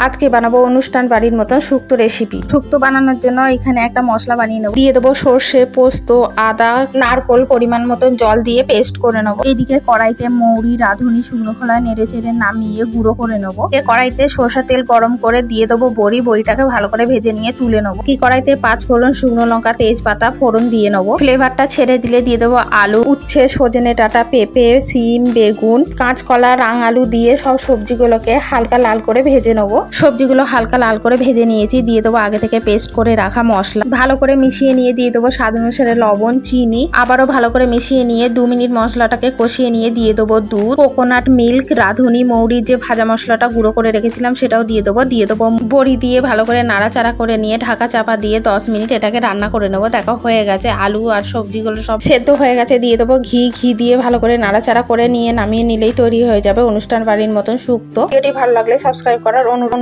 আজকে বানাবো অনুষ্ঠান বাড়ির মতন শুক্তো রেসিপি। শুক্তো বানানোর জন্য এখানে একটা মশলা বানিয়ে নেবো। দিয়ে দেবো সর্ষে, পোস্ত, আদা, নারকোল, পরিমাণ মতন জল দিয়ে পেস্ট করে নেবো। এদিকে কড়াইতে মৌরি, রাঁধুনি, শুকনো খোলা নেড়ে চেড়ে নামিয়ে গুঁড়ো করে নেবো। কড়াইতে সরষের তেল গরম করে দিয়ে দেবো বড়িটাকে ভালো করে ভেজে নিয়ে তুলে নেবো। কড়াইতে 5 ফোড়ন, শুকনো লঙ্কা, তেজপাতা ফোড়ন দিয়ে নেবো। ফ্লেভারটা ছেড়ে দিলে দিয়ে দেবো আলু, উচ্ছে, সজনে ডাঁটা, পেঁপে, সিম, বেগুন, কাঁচকলা, রাং আলু দিয়ে সব সবজিগুলোকে হালকা লাল করে ভেজে নেবো। সবজিগুলো হালকা লাল করে ভেজে নিয়েছি। দিয়ে দেবো আগে থেকে পেস্ট করে রাখা মশলা, ভালো করে মিশিয়ে নিয়ে দিয়ে দেবো স্বাদ অনুসারে লবণ, চিনি। আবারও ভালো করে মিশিয়ে নিয়ে 2 মিনিট মশলাটাকে কষিয়ে নিয়ে দিয়ে দেবো দুধ, কোকোনাট মিল্ক, রাঁধুনি, মৌরির যে ভাজা মশলাটা গুঁড়ো করে রেখেছিলাম সেটাও দিয়ে দেবো। বড়ি দিয়ে ভালো করে নাড়াচাড়া করে নিয়ে ঢাকা চাপা দিয়ে 10 মিনিট এটাকে রান্না করে নেবো। দেখো হয়ে গেছে, আলু আর সবজিগুলো সব সেদ্ধ হয়ে গেছে। দিয়ে দেবো ঘি দিয়ে ভালো করে নাড়াচাড়া করে নিয়ে নামিয়ে নিলেই তৈরি হয়ে যাবে অনুষ্ঠান বাড়ির মতন শুক্তো। ভিডিওটি ভালো লাগলে সাবস্ক্রাইব করার অনুরোধ।